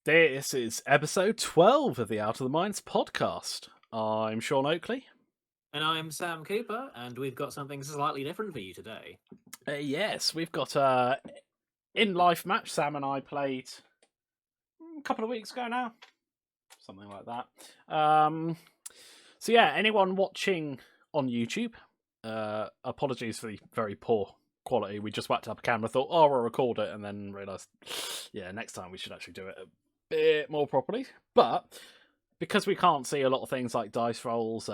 This is episode 12 of the Out of the Minds podcast. I'm Sean Oakley. And I'm Sam Cooper, and we've got something slightly different for you today. Yes, we've got a in-life match Sam and I played a couple of weeks ago now. Something like that. So yeah, anyone watching on YouTube, apologies for the very poor quality. We just whacked up a camera, thought, oh, we'll record it, and then realised, yeah, next time we should actually do it a bit more properly. But because we can't see a lot of things like dice rolls,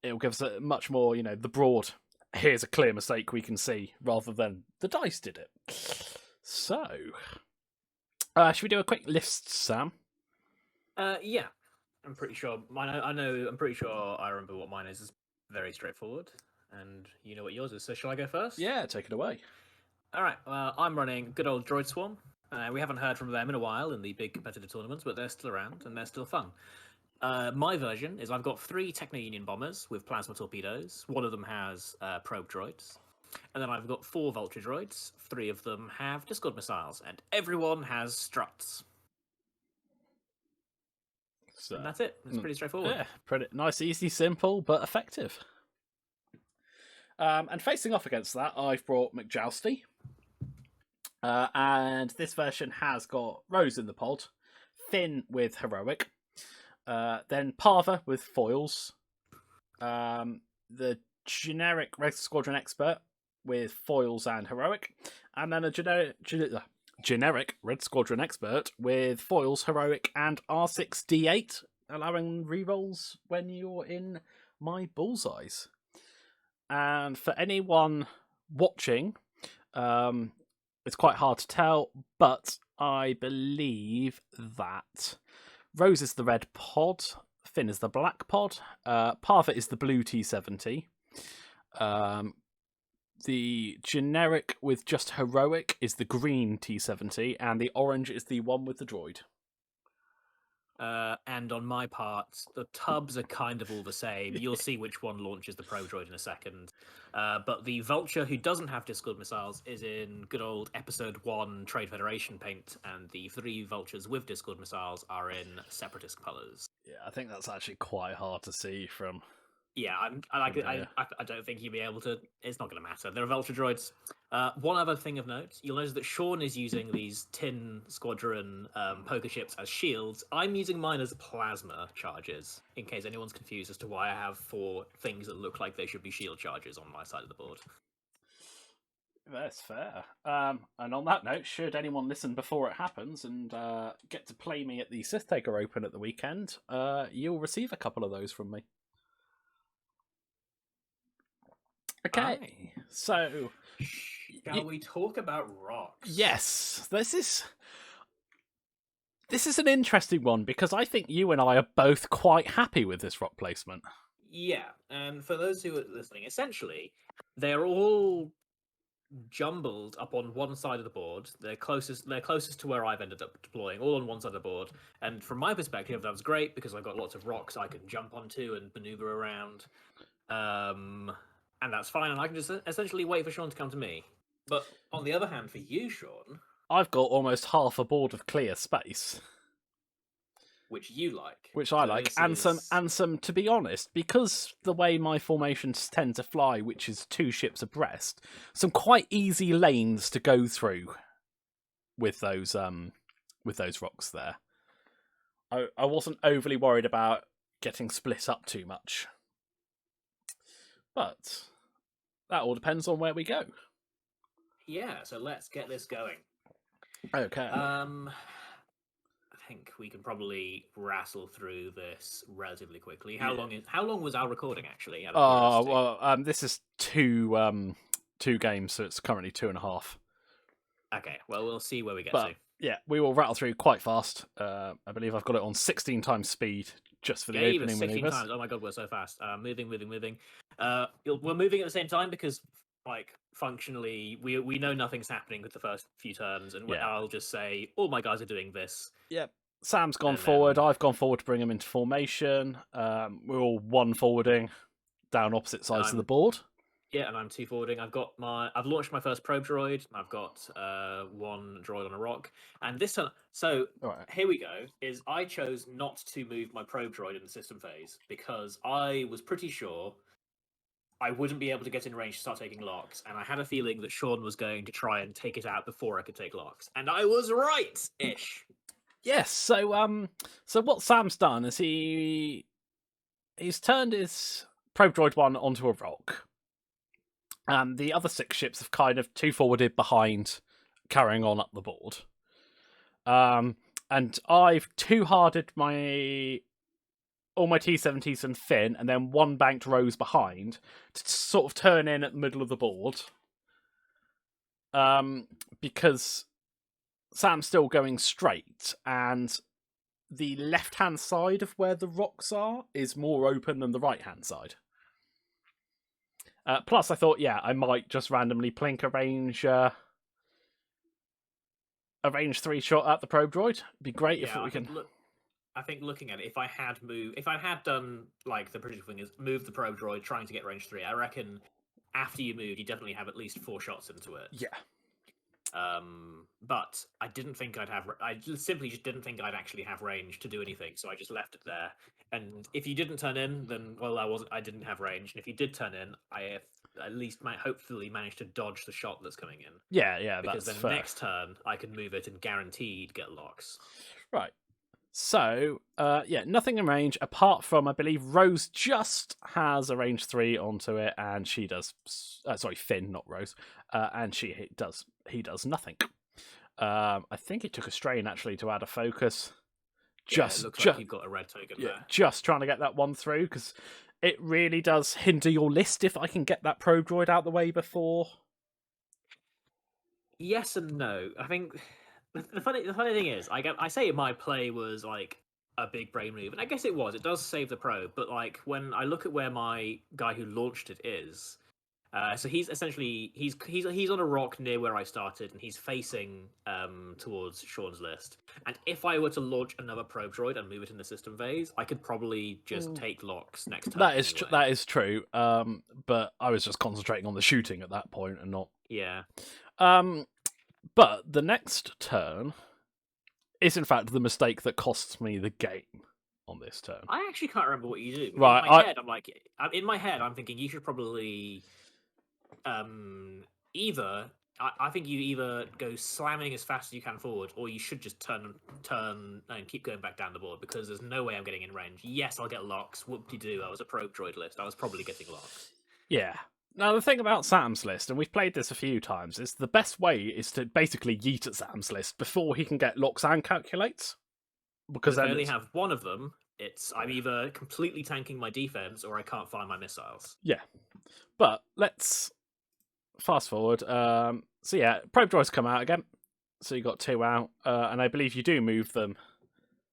it'll give us a much more, the broad, here's a clear mistake we can see, rather than the dice did it. So, should we do a quick list, Sam? Yeah. I'm pretty sure I'm pretty sure I remember what mine is. It's very straightforward. And you know what yours is, so shall I go first? Yeah, take it away. Alright, well, I'm running good old Droid Swarm. We haven't heard from them in a while in the big competitive tournaments, but they're still around and they're still fun. My version is I've got 3 Techno-Union bombers with plasma torpedoes. One of them has probe droids. And then I've got 4 Vulture droids. 3 of them have Discord missiles. And everyone has struts. So, and that's it. It's pretty straightforward. Yeah, pretty nice, easy, simple, but effective. And facing off against that, I've brought McJousty. And this version has got Rose in the pod, Finn with Heroic, then Parva with foils, the generic Red Squadron Expert with foils and Heroic, and then a generic Red Squadron Expert with foils, Heroic, and R6D8, allowing rerolls when you're in my bullseyes. And for anyone watching, it's quite hard to tell, but I believe that Rose is the red pod, Finn is the black pod, Parva is the blue T70, the generic with just Heroic is the green T70, and the orange is the one with the droid. And on my part, the tubs are kind of all the same. You'll see which one launches the probe droid in a second. But the Vulture, who doesn't have Discord missiles, is in good old Episode 1 Trade Federation paint, and the 3 Vultures with Discord missiles are in Separatist colours. Yeah, I think that's actually quite hard to see from... Yeah, I don't think you'll be able to... It's not going to matter. They're Vulture droids. One other thing of note, you'll notice that Sean is using these tin squadron poker chips as shields. I'm using mine as plasma charges, in case anyone's confused as to why I have 4 things that look like they should be shield charges on my side of the board. That's fair. And on that note, should anyone listen before it happens and get to play me at the Sith Taker Open at the weekend, you'll receive a couple of those from me. Okay, so... Shall we talk about rocks? Yes, this is an interesting one, because I think you and I are both quite happy with this rock placement. Yeah, and for those who are listening, essentially, they're all jumbled up on one side of the board. They're closest to where I've ended up deploying, all on one side of the board. And from my perspective, that was great, because I've got lots of rocks I can jump onto and maneuver around. And that's fine, and I can just essentially wait for Sean to come to me. But on the other hand, for you, Sean... I've got almost half a board of clear space. Which you like. Which I like. And some, to be honest, because the way my formations tend to fly, which is 2 ships abreast, some quite easy lanes to go through with those rocks there. I wasn't overly worried about getting split up too much. But that all depends on where we go. Yeah, so let's get this going. Okay. I think we can probably rattle through this relatively quickly. How long was our recording actually? This is two games, so it's currently 2.5. Okay, well we'll see where we get to. Yeah, we will rattle through quite fast. I believe I've got it on 16 times speed just for the opening 16 maneuvers. times. Oh my god, we're so fast. Moving. We're moving at the same time because, like, functionally, we know nothing's happening with the first few turns, and I'll just say, all my guys are doing this. Yep. Sam's gone forward. I've gone forward to bring him into formation. We're all one forwarding down opposite sides of the board. Yeah, and I'm 2 forwarding. I've launched my first probe droid. I've got 1 droid on a rock, and this time, so All right. here we go. Is I chose not to move my probe droid in the system phase because I was pretty sure I wouldn't be able to get in range to start taking locks, and I had a feeling that Sean was going to try and take it out before I could take locks, and I was right-ish. Yes. So what Sam's done is he's turned his probe droid 1 onto a rock. And the other 6 ships have kind of 2 forwarded behind, carrying on up the board. And I've 2-harded all my T-70s and Finn, and then 1 banked Rose behind to sort of turn in at the middle of the board. Because Sam's still going straight, and the left-hand side of where the rocks are is more open than the right-hand side. Plus, I thought, I might just randomly plink a range 3 shot at the probe droid. It'd be great if we can. I think looking at it, if I had done like the predictive thing is move the probe droid trying to get range 3, I reckon after you moved, you definitely have at least 4 shots into it. Yeah. But I didn't think I'd have. I simply just didn't think I'd actually have range to do anything, so I just left it there. And if you didn't turn in, then I didn't have range. And if you did turn in, I at least might hopefully manage to dodge the shot that's coming in. Yeah, because that's then fair. next turn I can move it and guaranteed get locks. Right. So, nothing in range apart from, I believe, Rose just has a range 3 onto it, and she does. Sorry, Finn, not Rose. And he does nothing. I think it took a strain actually to add a focus. It looks like you've got a red token there. Just trying to get that one through, because it really does hinder your list if I can get that probe droid out the way before. Yes and no. I think the funny thing is, I say my play was like a big brain move, and I guess it was. It does save the probe, but like when I look at where my guy who launched it is, so he's essentially he's on a rock near where I started, and he's facing towards Sean's list. And if I were to launch another probe droid and move it in the system phase, I could probably just take locks next turn. That is true. But I was just concentrating on the shooting at that point and not. Yeah. But the next turn is in fact the mistake that costs me the game on this turn. I actually can't remember what you do. Right, In my head, I'm thinking you should probably I think you either go slamming as fast as you can forward, or you should just turn and keep going back down the board, because there's no way I'm getting in range. Yes, I'll get locks. Whoop-de-doo, I was a probe droid list. I was probably getting locks. Yeah. Now, the thing about Sam's list, and we've played this a few times, is the best way is to basically yeet at Sam's list before he can get locks and calculates. Because if I only have one of them, I'm either completely tanking my defense or I can't find my missiles. Yeah. But let's fast forward. Probe droids come out again. So you got 2 out, and I believe you do move them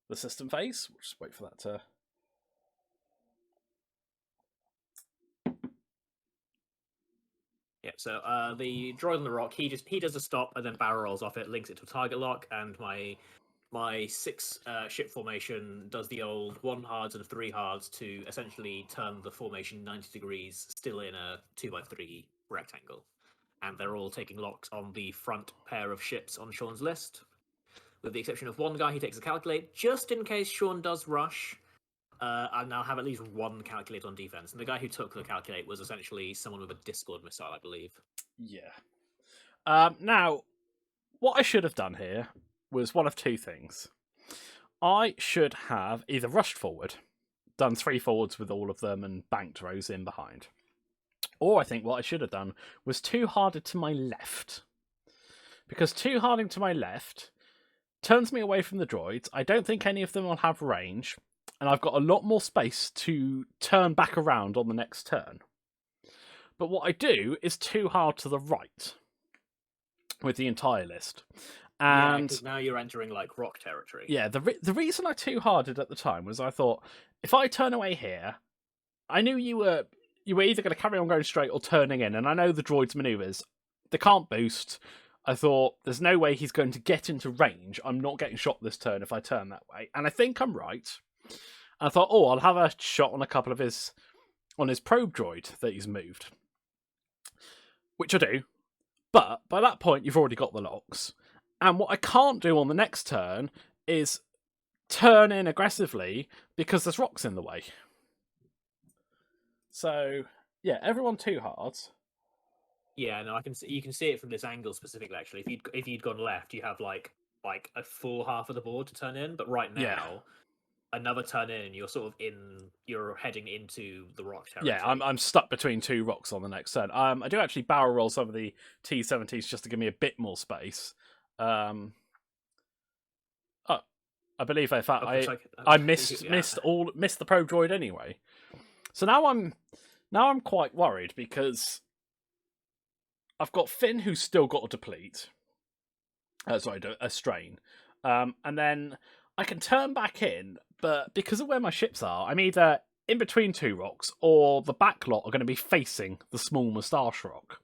the system phase. We'll just wait for that to. Yeah, so the droid on the rock, he does a stop and then barrel rolls off it, links it to a target lock, and my 6 ship formation does the old 1 hards and 3 hards to essentially turn the formation 90 degrees, still in a 2x3 rectangle. And they're all taking locks on the front pair of ships on Sean's list. With the exception of one guy, he takes a calculate, just in case Sean does rush. And I'll have at least 1 calculate on defense. And the guy who took the calculate was essentially someone with a Discord missile, I believe. Yeah. Now, what I should have done here was one of 2 things. I should have either rushed forward, done 3 forwards with all of them, and banked Rose in behind. Or I think what I should have done was 2-harded to my left. Because 2-harding to my left turns me away from the droids. I don't think any of them will have range. And I've got a lot more space to turn back around on the next turn. But what I do is 2-hard to the right with the entire list. And because now you're entering like rock territory. Yeah, the reason I 2-harded at the time was I thought, if I turn away here, I knew you were either going to carry on going straight or turning in, and I know the droid's maneuvers. They can't boost. I thought, there's no way he's going to get into range. I'm not getting shot this turn if I turn that way. And I think I'm right. I thought, I'll have a shot on a couple of his probe droid that he's moved. which I do. But by that point, you've already got the locks. And what I can't do on the next turn is turn in aggressively because there's rocks in the way. So, yeah, everyone 2 hards. Yeah, no, I can see, you can see it from this angle specifically. Actually, if you'd gone left, you have like a full half of the board to turn in. But right now, Yeah. another turn in, you're heading into the rock territory. Yeah, I'm stuck between 2 rocks on the next turn. I do actually barrel roll some of the T-70s just to give me a bit more space. I believe I missed the probe droid anyway. So now I'm quite worried because I've got Finn who's still got a deplete. A strain. And then I can turn back in, but because of where my ships are, I'm either in between 2 rocks or the back lot are going to be facing the small moustache rock.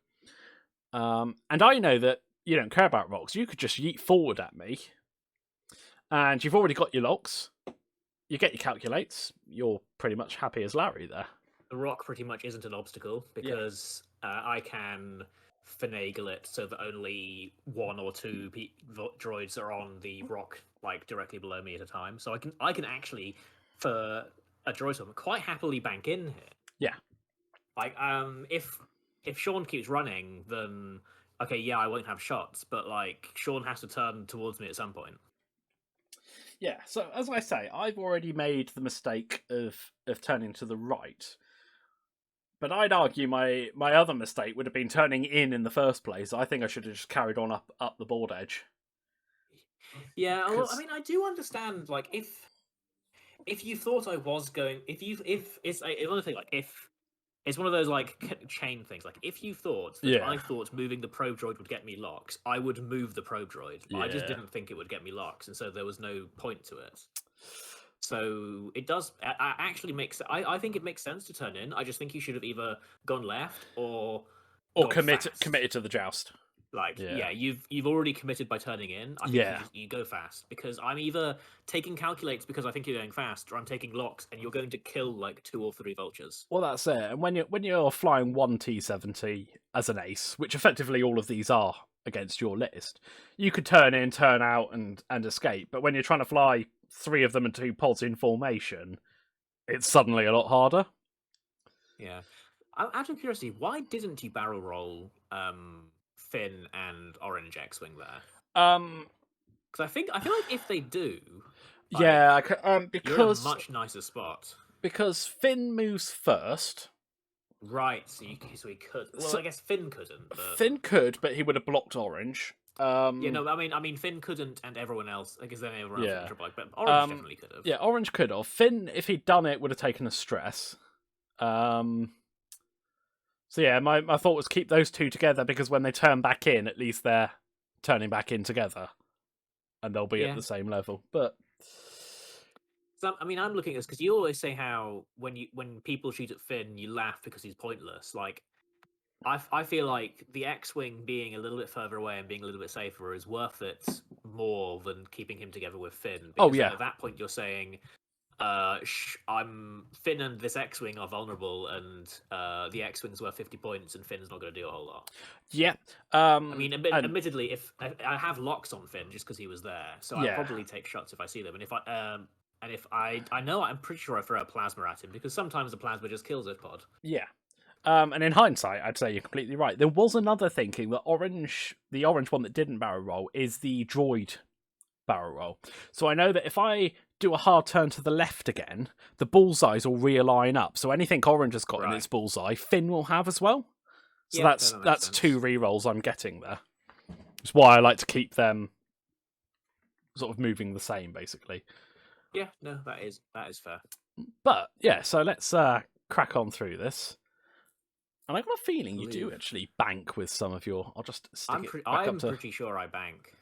And I know that you don't care about rocks. You could just yeet forward at me. And you've already got your locks. You get your calculates. You're pretty much happy as Larry there. The rock pretty much isn't an obstacle because I can finagle it so that only 1 or 2 droids are on the rock, like directly below me at a time. So I can actually, for a droid swim, quite happily bank in here. Yeah. Like if Sean keeps running, then okay, yeah, I won't have shots, but like Sean has to turn towards me at some point. Yeah, so as I say, I've already made the mistake of turning to the right. But I'd argue my other mistake would have been turning in the first place. I think I should have just carried on up the board edge. Yeah, well, I mean, I do understand. Like, if you thought I was going, if it's another thing, like if it's one of those like chain things. Like if you thought that I thought moving the probe droid would get me locks, I would move the probe droid. But I just didn't think it would get me locks, and so there was no point to it. So it does actually makes. I think it makes sense to turn in. I just think you should have either gone left or committed to the joust. Like you've already committed by turning in. I think you go fast because I'm either taking calculates because I think you're going fast, or I'm taking locks and you're going to kill like 2 or 3 vultures. Well, that's it. And when you're flying 1 T-70 as an ace, which effectively all of these are against your list, you could turn in, turn out, and escape. But when you're trying to fly 3 of them and 2 pods in formation, it's suddenly a lot harder. Yeah. Out of curiosity, why didn't you barrel roll Finn and Orange X-wing there? Because I feel like if they do, because you're in a much nicer spot. Because Finn moves first, right? So he could. Well, I guess Finn couldn't. But... Finn could, but he would have blocked Orange. I mean, Finn couldn't, and everyone else. I guess then everyone else would have, but Orange definitely could have. Yeah, Orange could have. Finn, if he'd done it, would have taken a stress. So yeah, my thought was keep those 2 together because when they turn back in, at least they're turning back in together, and they'll be at the same level. But so I mean, I'm looking at this because you always say how when people shoot at Finn, you laugh because he's pointless. Like, I feel like the X-wing being a little bit further away and being a little bit safer is worth it more than keeping him together with Finn. Because at that point, you're saying. I'm Finn and this X-wing are vulnerable, and the X-wing's worth 50 points, and Finn's not going to do a whole lot. Yeah. I mean, admittedly, if I have locks on Finn just because he was there, so I'll probably take shots if I see them. And if I know, I'm pretty sure I throw a plasma at him because sometimes the plasma just kills his pod. Yeah. And in hindsight, I'd say you're completely right. There was another thinking that the orange one that didn't barrel roll is the droid barrel roll. So I know that if I do a hard turn to the left again, the bullseyes will realign up. So anything Orange has got in its bullseye, Finn will have as well. So that's 2 rerolls I'm getting there. It's why I like to keep them sort of moving the same, basically. Yeah, no, that is fair. But yeah, so let's crack on through this. And I've got a feeling you do actually bank with some of your. I'll just stick it back up to. I'm pretty sure I bank.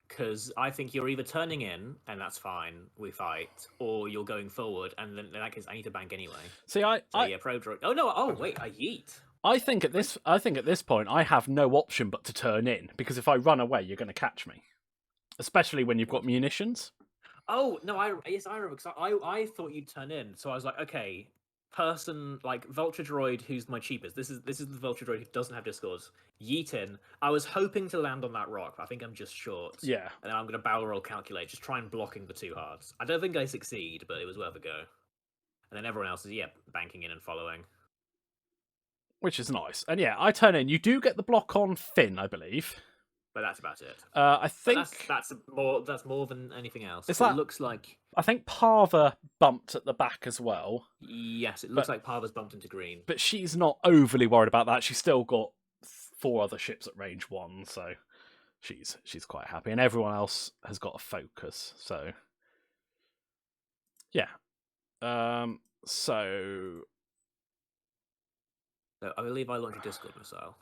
Because I think you're either turning in, and that's fine, we fight, or you're going forward, and then in that case, I need to bank anyway. See, Pro Droid. Oh no! Oh wait, I yeet. I think at this point, I have no option but to turn in because if I run away, you're going to catch me, especially when you've got munitions. Oh no! I remember because I thought you'd turn in, so I was like, okay, person, like Vulture Droid, who's my cheapest. This is the Vulture Droid who doesn't have Discords. Yeet in. I was hoping to land on that rock, but I think I'm just short. Yeah. And then I'm going to barrel roll calculate, just try and blocking the 2 hards. I don't think I succeed, but it was worth a go. And then everyone else is, banking in and following. Which is nice. And yeah, I turn in. You do get the block on Finn, I believe. But that's about it. I think that's more than anything else. Is It that- looks like I think Parva bumped at the back as well. yes, it looks like Parva's bumped into green. But she's not overly worried about that. She's still got 4 other ships at range 1, so she's quite happy. And everyone else has got a focus, so yeah. So I believe I launched a Discord missile.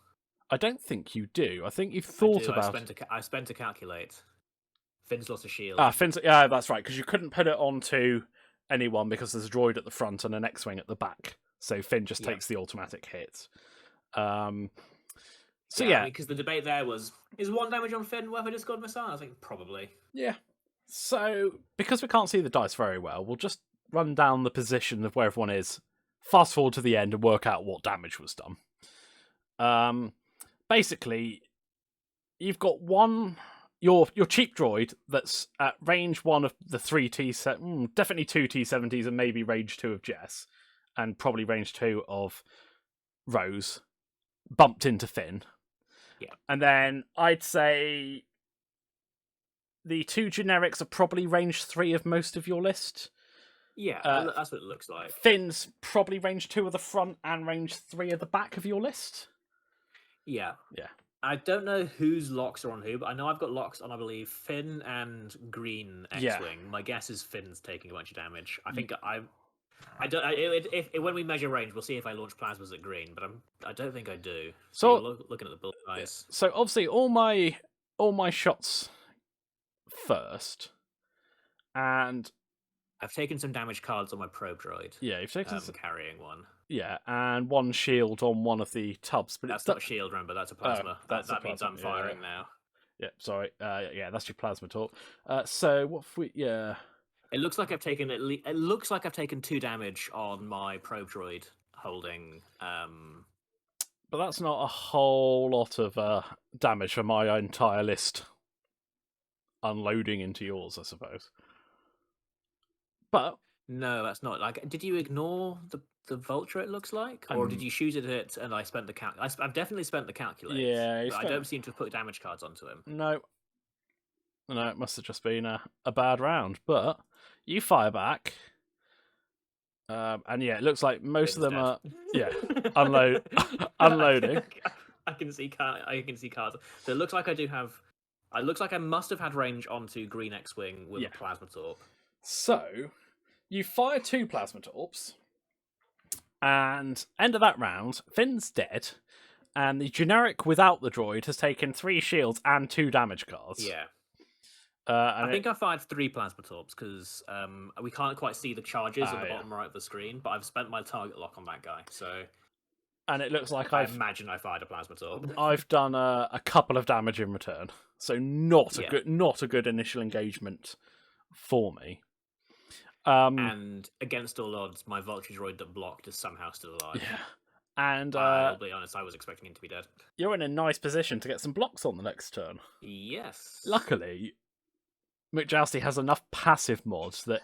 I don't think you do. I think you've thought about. I spent to calculate. Finn's lost a shield. Finn's. Yeah, that's right. Because you couldn't put it onto anyone because there's a droid at the front and an X-wing at the back. So Finn just takes the automatic hit. So yeah, because the debate there was: is 1 damage on Finn worth a Discord missile? I think probably. Yeah. So because we can't see the dice very well, we'll just run down the position of where everyone is. Fast forward to the end and work out what damage was done. Basically, you've got your cheap droid that's at range 1 of the 3 definitely 2 T-70s and maybe range 2 of Jess, and probably range 2 of Rose, bumped into Finn. Yeah. And then I'd say the 2 generics are probably range 3 of most of your list. Yeah, that's what it looks like. Finn's probably range 2 of the front and range 3 of the back of your list. Yeah. Yeah. I don't know whose locks are on who, but I know I've got locks on, I believe, Finn and Green X-Wing. My guess is Finn's taking a bunch of damage. I think when we measure range, we'll see if I launch plasmas at Green, but I don't think I do. So looking at the bullet dice. So obviously all my shots first, and I've taken some damage cards on my probe droid. Yeah, you've taken carrying one. Yeah, and 1 shield on one of the tubs. But that's not a shield, remember, that's a plasma. That means I'm firing now. Yeah, sorry. Yeah, that's your plasma talk. So what if we? Yeah. It looks like I've taken It looks like I've taken 2 damage on my probe droid holding. But that's not a whole lot of damage for my entire list unloading into yours, I suppose. But no, that's not. Like, did you ignore the Vulture? It looks like, or did you shoot at it and I spent the I've definitely spent the calculate. Yeah, but I don't seem to have put damage cards onto him. No, it must have just been a bad round. But you fire back, and yeah, it looks like most of them are unloading. I can see cards. So it looks like I do have. It looks like I must have had range onto Green X-Wing with a plasma torp. So you fire 2 plasma torps, and end of that round, Finn's dead, and the generic without the droid has taken 3 shields and 2 damage cards. Yeah. I think I fired 3 plasma torps because we can't quite see the charges at the bottom right of the screen, but I've spent my target lock on that guy, so. And it looks like I imagine I fired a plasma torp. I've done a couple of damage in return, so not a good initial engagement for me. And against all odds, my Vulture droid that blocked is somehow still alive. Yeah. And I'll be honest, I was expecting him to be dead. You're in a nice position to get some blocks on the next turn. Yes. Luckily, McJousty has enough passive mods that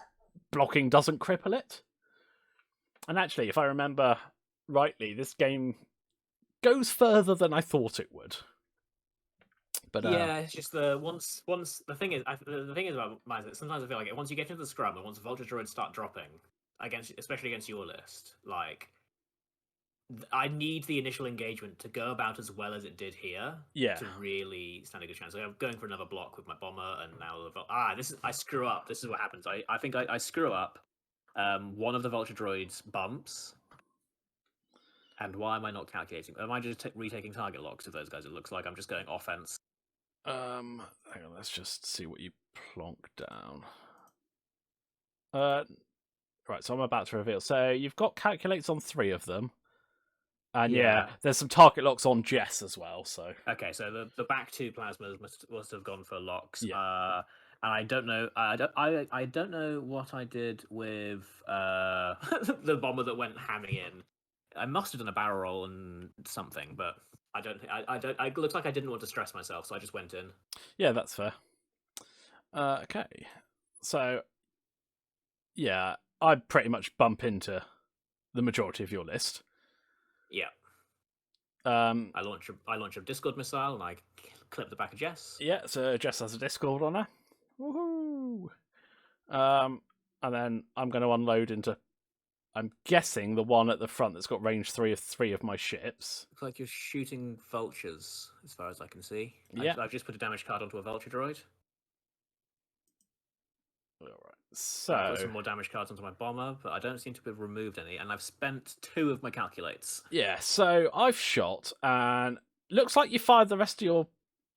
blocking doesn't cripple it. And actually, if I remember rightly, this game goes further than I thought it would. But yeah, it's just once the thing is about mine, sometimes I feel like once you get into the scrum and once Vulture droids start dropping especially against your list, like I need the initial engagement to go about as well as it did here to really stand a good chance. So I'm going for another block with my bomber, and now I screw up. This is what happens. I think I screw up. One of the Vulture droids bumps. And why am I not calculating? Am I just retaking target locks of those guys? It looks like I'm just going offense. Hang on, let's just see what you plonk down. Right, so I'm about to reveal. So you've got calculates on 3 of them. And Yeah. there's some target locks on Jess as well. So Okay, so the back two plasmas must have gone for locks. Yeah. And I don't know. I don't know what I did with the bomber that went hamming in. I must have done a barrel roll and something, but I don't think I don't. It looks like I didn't want to stress myself, so I just went in. yeah, that's fair. Okay, so yeah, I pretty much bump into the majority of your list. Yeah. Um, I launch a Discord missile and I clip the back of Jess. yeah, so Jess has a Discord on her. Woohoo! And then I'm going to unload into, I'm guessing, the one at the front that's got range 3 of 3 of my ships. Looks like you're shooting vultures, as far as I can see. Yeah. I've just put a damage card onto a vulture droid. All right. So I've put some more damage cards onto my bomber, but I don't seem to have removed any, and I've spent 2 of my calculates. yeah, so I've shot, and looks like you fired the rest of your.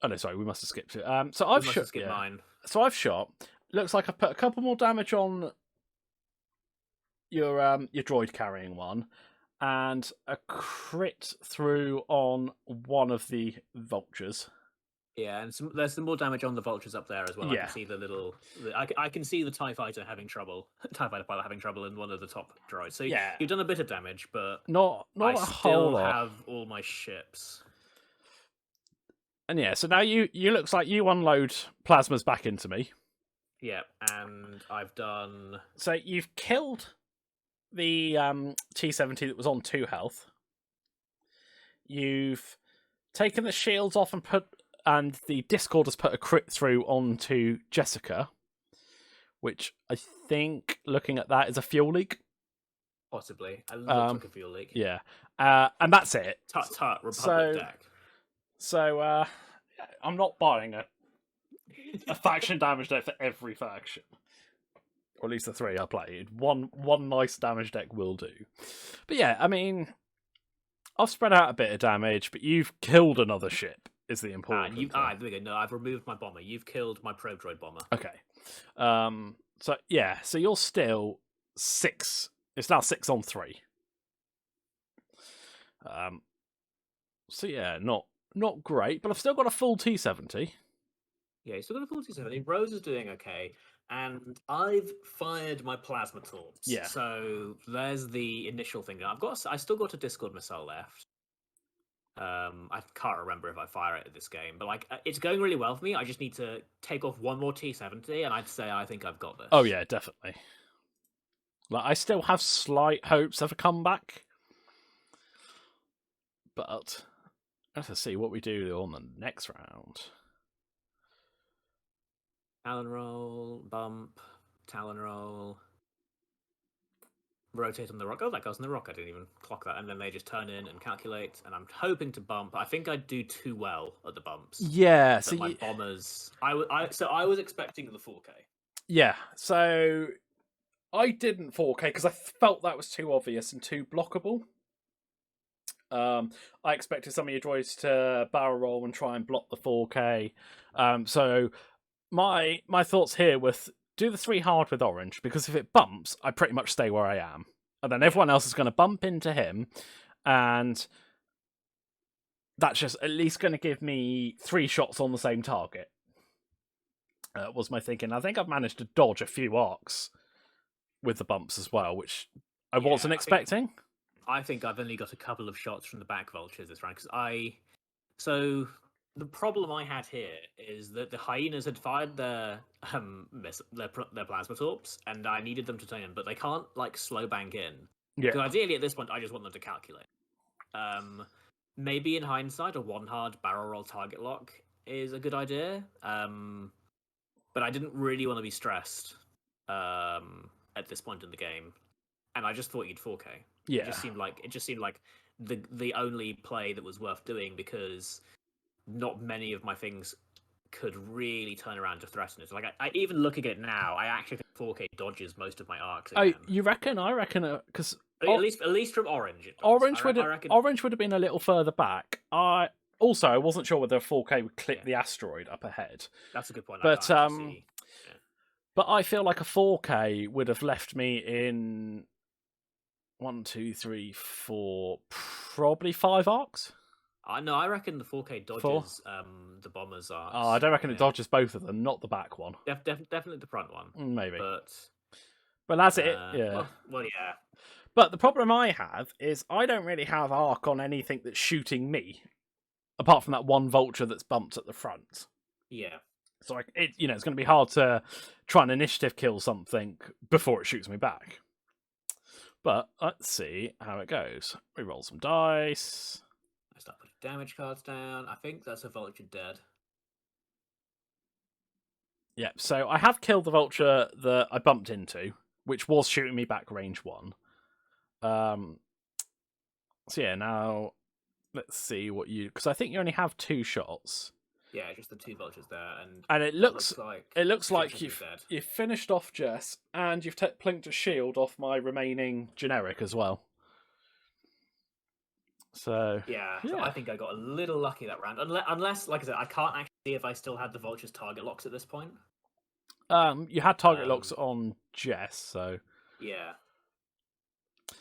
Oh no, sorry, we must have skipped it. So I've shot. Skip mine. So I've shot. Looks like I've put a couple more damage on your droid carrying one, and a crit through on one of the vultures. Yeah, and there's some more damage on the vultures up there as well. Yeah. I can see the little. I can see the TIE fighter having trouble. TIE fighter pilot having trouble in one of the top droids. So Yeah. you've done a bit of damage, but Not I a still whole lot. have all my ships. And yeah, so now you looks like you unload plasmas back into me. Yeah, and I've done. So you've killed the T-70 that was on 2 health. You've taken the shields off and the Discord has put a crit through onto Jessica, which I think, looking at that, is a fuel leak. Possibly. It looks like a fuel leak. Yeah. And that's it. Tut Republic deck. So I'm not buying a faction damage deck for every faction. Or at least the 3 I played. One nice damage deck will do. But yeah, I mean, I've spread out a bit of damage, but you've killed another ship, is the important thing. There we go. No, I've removed my bomber. You've killed my probe droid bomber. Okay. So yeah, so you're still 6. It's now 6 on 3. So yeah, not great, but I've still got a full T-70. Yeah, he's still got a full T-70. Rose is doing okay. And I've fired my plasma torps. Yeah. So there's the initial thing. I still got a Discord missile left. I can't remember if I fire it in this game, but like it's going really well for me. I just need to take off one more T-70, and I'd say I think I've got this. Oh yeah, definitely. Like I still have slight hopes of a comeback, but let's see what we do on the next round. Talon roll, bump, talon roll, rotate on the rock. Oh, that goes on the rock. I didn't even clock that. And then they just turn in and calculate. And I'm hoping to bump. I think I do too well at the bumps. Yeah. So my bombers. I was expecting the 4K. Yeah. So I didn't 4K because I felt that was too obvious and too blockable. I expected some of your droids to barrel roll and try and block the 4K. So my thoughts here were do the 3 hard with orange, because if it bumps, I pretty much stay where I am. And then everyone else is going to bump into him, and that's just at least going to give me 3 shots on the same target. Was my thinking. I think I've managed to dodge a few arcs with the bumps as well, which I wasn't expecting. I think I've only got a couple of shots from the back vultures this round, because So the problem I had here is that the hyenas had fired their plasma torps, and I needed them to turn in, but they can't like slow bank in. Yeah. Because ideally at this point, I just want them to calculate. Maybe in hindsight, a 1 hard barrel roll target lock is a good idea. But I didn't really want to be stressed at this point in the game, and I just thought you'd 4K. Yeah. It just seemed like the only play that was worth doing, because not many of my things could really turn around to threaten it. Like I even looking at it now, I actually think 4K dodges most of my arcs. Oh, you reckon? I reckon because at least from orange. Orange would have been a little further back. I wasn't sure whether 4K would clip the asteroid up ahead. That's a good point. But but I feel like a 4K would have left me in 1, 2, 3, 4, probably 5 arcs. No, I reckon the 4K dodges the bombers arcs. Oh, I don't reckon it dodges both of them, not the back one. Definitely the front one. Maybe. But that's it, yeah. Well, yeah. But the problem I have is I don't really have arc on anything that's shooting me, apart from that one vulture that's bumped at the front. Yeah. So it's going to be hard to try and initiative kill something before it shoots me back. But let's see how it goes. We roll some dice. I start putting damage cards down. I think that's a vulture dead. Yeah, so I have killed the vulture that I bumped into, which was shooting me back range 1. So yeah, now let's see what you... Because I think you only have 2 shots. Yeah, just the 2 vultures there, and it looks like you've finished off Jess, and you've plinked a shield off my remaining generic as well. So yeah. So I think I got a little lucky that round. Unless, like I said, I can't actually see if I still had the vulture's target locks at this point. You had target locks on Jess, so yeah.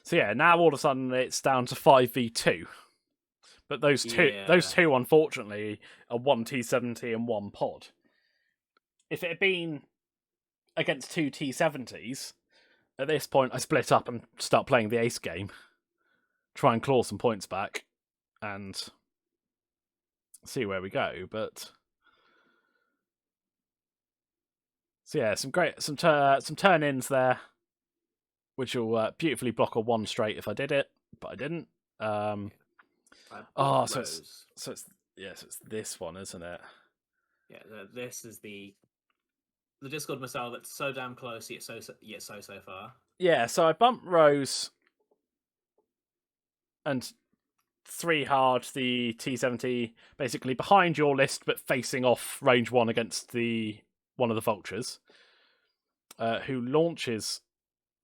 So yeah, now all of a sudden it's down to 5v2. But those two, unfortunately, are 1 T70 and 1 pod. If it had been against 2 T70s, at this point I split up and start playing the ace game. Try and claw some points back and see where we go. But so yeah, some turn-ins there, which will beautifully block a 1 straight if I did it, but I didn't. So it's this one, isn't it? Yeah, this is the Discord missile that's so damn close yet so far. Yeah, so I bumped Rose and 3 hard the T70 basically behind your list, but facing off range 1 against one of the vultures, who launches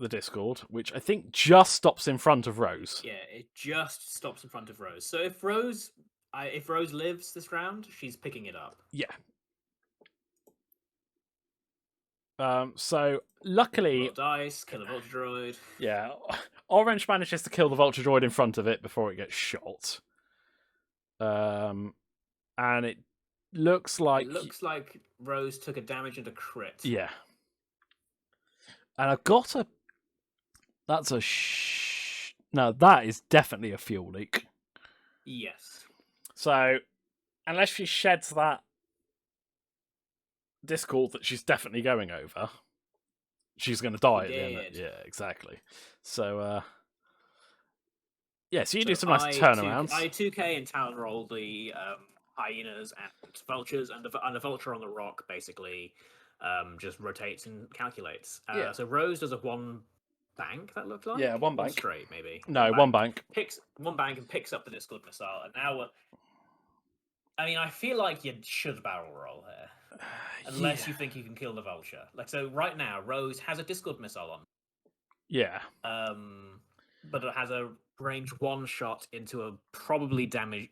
the Discord, which I think just stops in front of Rose. Yeah, it just stops in front of Rose. So if Rose lives this round, she's picking it up. Yeah. So luckily, roll dice, kill a vulture droid. Yeah, Orange manages to kill the vulture droid in front of it before it gets shot. And it looks like Rose took a damage and a crit. Yeah. And I've got a... That's a No, that is definitely a fuel leak. Yes. So, unless she sheds that Discord that she's definitely going over, she's going to die at the end. Yeah, exactly. So, so you do some nice turnarounds. I 2K and talent roll the hyenas and vultures, and the vulture on the rock basically just rotates and calculates. So Rose does a 1 bank, that looked like? Yeah, 1 bank. Straight, maybe. No, 1 bank. Picks 1 bank and picks up the Discord missile, and now... I mean, I feel like you should barrel roll here. Unless you think you can kill the vulture. So right now, Rose has a Discord missile on. Yeah. But it has a range 1 shot into a probably damaged...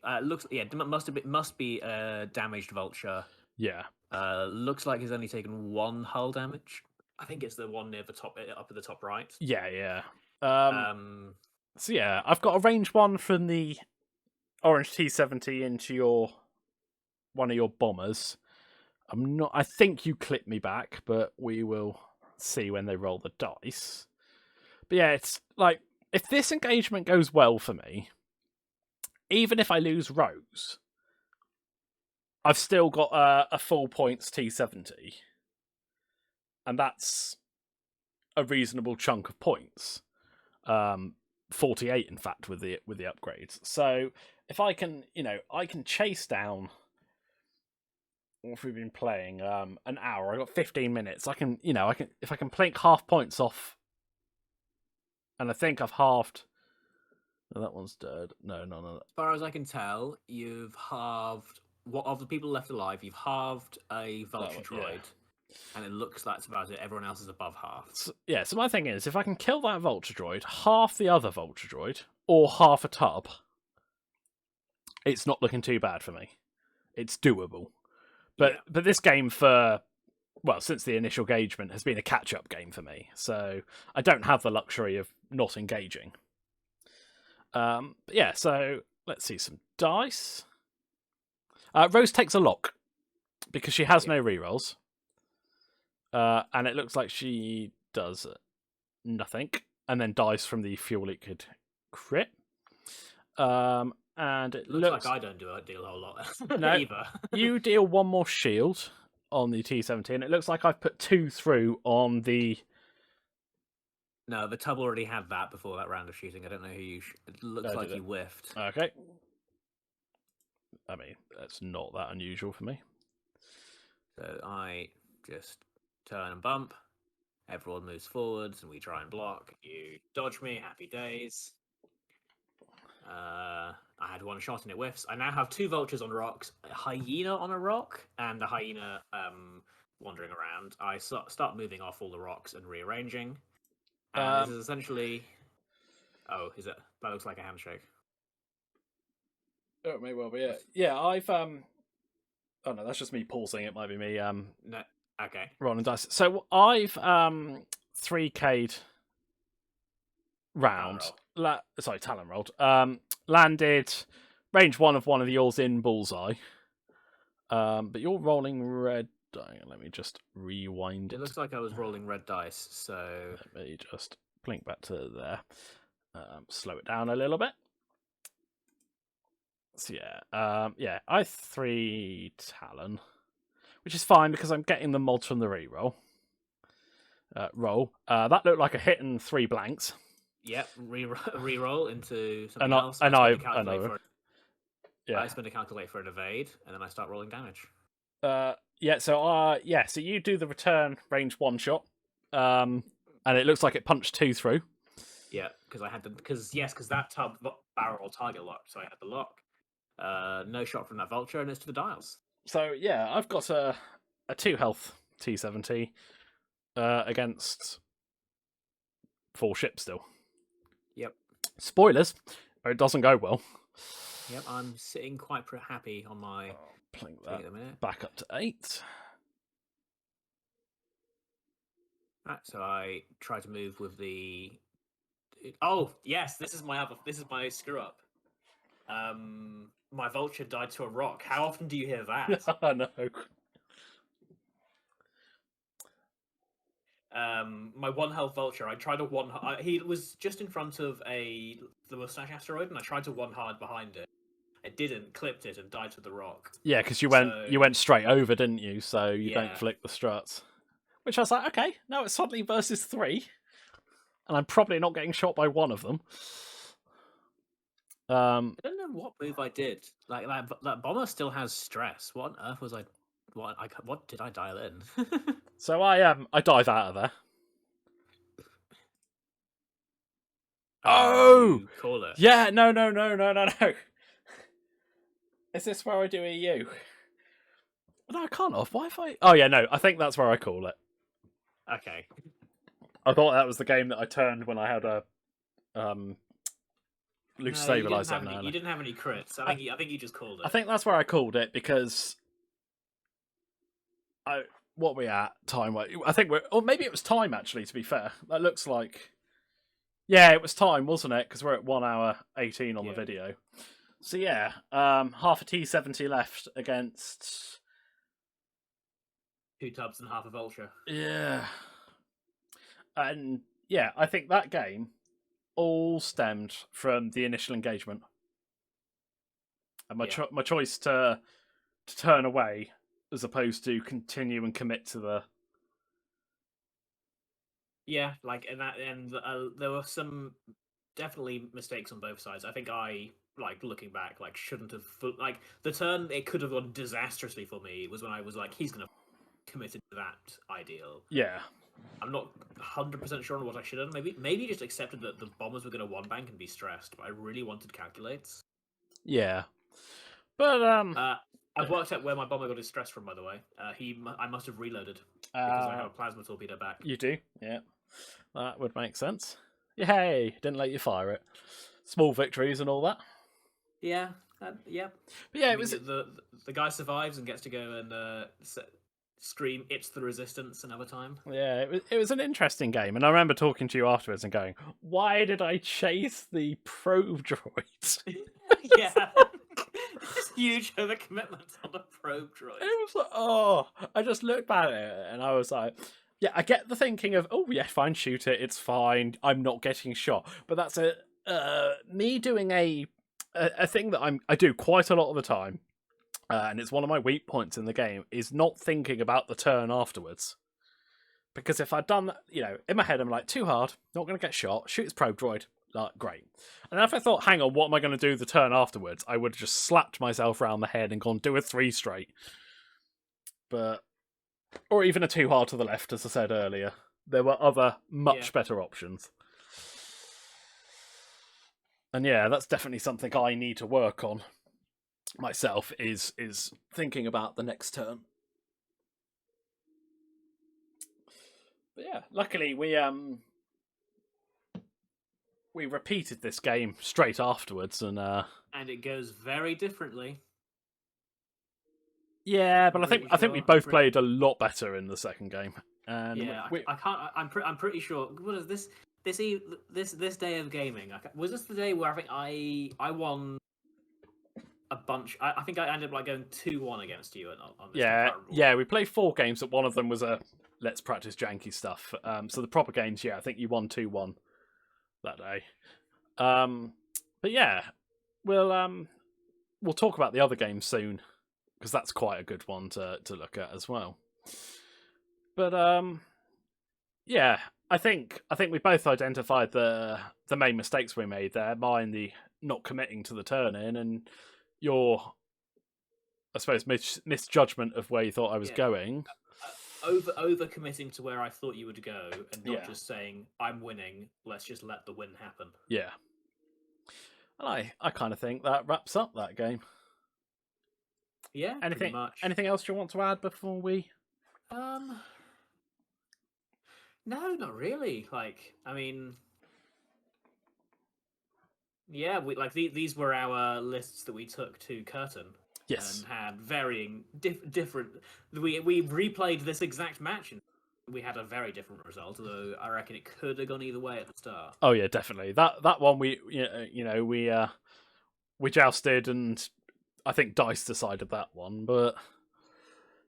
must be a damaged vulture. Yeah. Looks like he's only taken 1 hull damage. I think it's the one near the top, up at the top right. Yeah. So yeah, I've got a range 1 from the Orange T70 into one of your bombers. I think you clip me back, but we will see when they roll the dice. But yeah, it's like, if this engagement goes well for me, even if I lose Rose, I've still got a full points T70. And that's a reasonable chunk of points. 48, in fact, with the upgrades. So if I can, I can chase down... What have we been playing? An hour. I got 15 minutes. I can if I can plink half points off, and I think I've halved. No, that one's dead. No. As far as I can tell, you've halved what of the people left alive. You've halved a vulture droid, and it looks like that's about it. Everyone else is above half. So my thing is, if I can kill that vulture droid, half the other vulture droid, or half a tub, it's not looking too bad for me. It's doable. But this game since the initial engagement has been a catch-up game for me. So I don't have the luxury of not engaging. But yeah, so let's see some dice. Rose takes a lock because she has no rerolls. And it looks like she does nothing, and then dies from the fuel liquid crit. And it looks like I don't deal a whole lot no, either. You deal one more shield on the T-17. It looks like I've put 2 through on the... No, the tub already had that before that round of shooting. I don't know who you... It looks like you whiffed. Okay. I mean, that's not that unusual for me. So I just turn and bump. Everyone moves forwards, and we try and block. You dodge me. Happy days. I had one shot and it whiffs. I now have 2 vultures on rocks, a hyena on a rock, and a hyena wandering around. I start moving off all the rocks and rearranging. And this is essentially... Oh, is it? That looks like a handshake. Oh, it may well be it. Yeah, I've... Oh no, that's just me pausing. It might be me... No. Okay. Rolling dice. So I've 3K'd round. Talon rolled. Landed range 1 of one of yours in bullseye. But you're rolling red die. Let me just rewind it. It looks like I was rolling red dice, so... Let me just blink back to there. Slow it down a little bit. So yeah, I 3 Talon, which is fine because I'm getting the mods from the reroll. That looked like a hit and 3 blanks. Yep, re-roll into something And else. I spend a calculate for an evade, and then I start rolling damage. So you do the return range 1 shot, and it looks like it punched 2 through. Yeah, because that tub barrel target locked, so I had the lock. No shot from that vulture, and it's to the dials. So yeah, I've got a 2 health T-70 against 4 ships still. Yep. Spoilers, it doesn't go well. Yep, I'm sitting quite happy on my... Plink that back up to 8. Right, so I try to move with the... Oh, yes, this is my screw up. My vulture died to a rock. How often do you hear that? I know. My 1 health vulture, I tried he was just in front of the mustache asteroid, and I tried to 1 hard behind it. I didn't, clipped it, and died to the rock. Yeah, because you went straight over, didn't you? So you don't flick the struts. Which I was like, okay, now it's suddenly versus 3, and I'm probably not getting shot by 1 of them. I don't know what move I did. Like that bomber still has stress. What on earth was I? What did I dial in? So I dive out of there. Oh, call it. Yeah, no. Is this where I do EU? No, I can't off. Why if I... Oh yeah, no. I think that's where I call it. Okay. I thought that was the game that I turned when I had a loose stabilizer. You didn't have any crits. I think you just called it. I think that's where I called it because what we at time? I think or maybe it was time actually. To be fair, that looks like it was time, wasn't it? Because we're at 1 hour 18 on the video. So yeah, half a T-70 left against 2 tubs and half a vulture. Yeah, and yeah, I think that game all stemmed from the initial engagement and my choice to turn away as opposed to continue and commit to the... Yeah, like there were some definitely mistakes on both sides. I think I, like, looking back, like, shouldn't have, like, the turn it could have gone disastrously for me was when I was like, he's gonna committed to that ideal. Yeah. I'm not 100% sure on what I should have. Maybe just accepted that the bombers were going to 1-bank and be stressed, but I really wanted calculates. Yeah. But I've worked out where my bomber got his stress from, by the way. I must have reloaded because I have a plasma torpedo back. You do? Yeah. That would make sense. Yay! Didn't let you fire it. Small victories and all that. Yeah. Yeah. But yeah, it was the guy survives and gets to go and stream It's the Resistance another time. Yeah, it was an interesting game, and I remember talking to you afterwards and going, "Why did I chase the probe droids?" Yeah. Just huge overcommitment on the probe droid. It was like, oh, I just looked at it and I was like, yeah, I get the thinking of, oh yeah, fine, shoot it, it's fine, I'm not getting shot, but that's me doing a thing that I do quite a lot of the time, and it's one of my weak points in the game is not thinking about the turn afterwards. Because if I'd done that, in my head, I'm like, too hard, not going to get shot, shoot his probe droid, like, great. And then if I thought, hang on, what am I going to do the turn afterwards? I would have just slapped myself around the head and gone, do a 3 straight. Or even a 2 hard to the left, as I said earlier. There were other much better options. And yeah, that's definitely something I need to work on myself, is thinking about the next turn. But yeah, luckily we repeated this game straight afterwards, and it goes very differently. Yeah, but I think we both played a lot better in the second game. And yeah, I can't. I'm pretty sure. What is this? This day of gaming? Was this the day where I think I won a bunch? I think I ended up like going 2-1 against you on this. Yeah. We played 4 games, but one of them was a let's practice janky stuff. So the proper games, I think you won 2-1 that day. But yeah, we'll talk about the other games soon, because that's quite a good one to look at as well. But yeah, I think we both identified the main mistakes we made there. Mine, the not committing to the turn in, and your, I suppose, misjudgment of where you thought I was going. Over committing to where I thought you would go, and not just saying I'm winning. Let's just let the win happen. Yeah, and I kind of think that wraps up that game. Yeah, pretty much. Anything else you want to add before we? No, not really. Like, I mean, yeah, these were our lists that we took to Curtain. Yes. And had varying different. We replayed this exact match, and we had a very different result. Although I reckon it could have gone either way at the start. Oh yeah, definitely. That one we jousted, and I think dice decided that one. But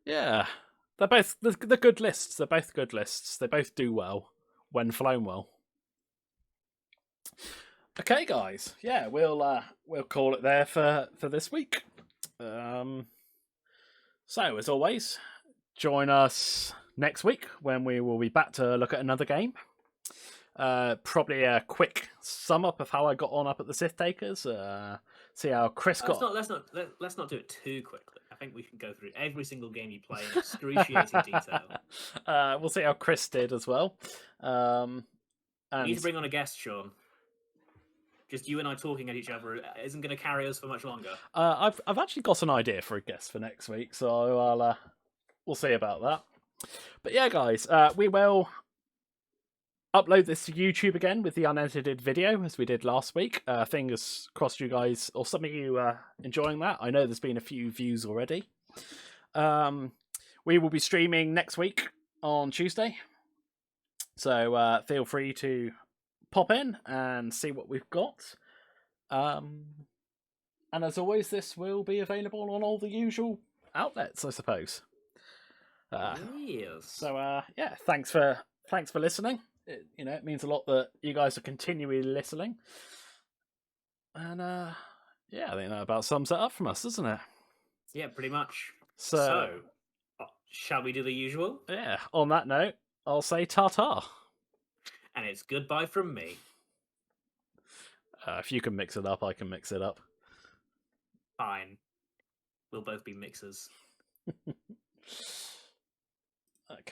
yeah, they're good lists. They're both good lists. They both do well when flown well. Okay, guys. Yeah, we'll call it there for this week. So as always, join us next week when we will be back to look at another game. Probably a quick sum up of how I got on up at the Sith Takers. See how Chris got. Let's not do it too quickly. I think we can go through every single game you play in excruciating detail. We'll see how Chris did as well. And you need to bring on a guest, Sean. Just you and I talking at each other isn't going to carry us for much longer. I've actually got an idea for a guest for next week, so we'll see about that. But yeah, guys, we will upload this to YouTube again with the unedited video as we did last week. Fingers crossed you guys, or some of you, enjoying that. I know there's been a few views already. We will be streaming next week on Tuesday, so feel free to pop in and see what we've got. And as always, this will be available on all the usual outlets, I suppose. Yes. So yeah, thanks for listening. It means a lot that you guys are continually listening. And yeah, I think that about sums it up from us, doesn't it? Yeah, pretty much. So shall we do the usual? Yeah, on that note, I'll say ta-ta. And it's goodbye from me. If you can mix it up, I can mix it up. Fine. We'll both be mixers. Okay.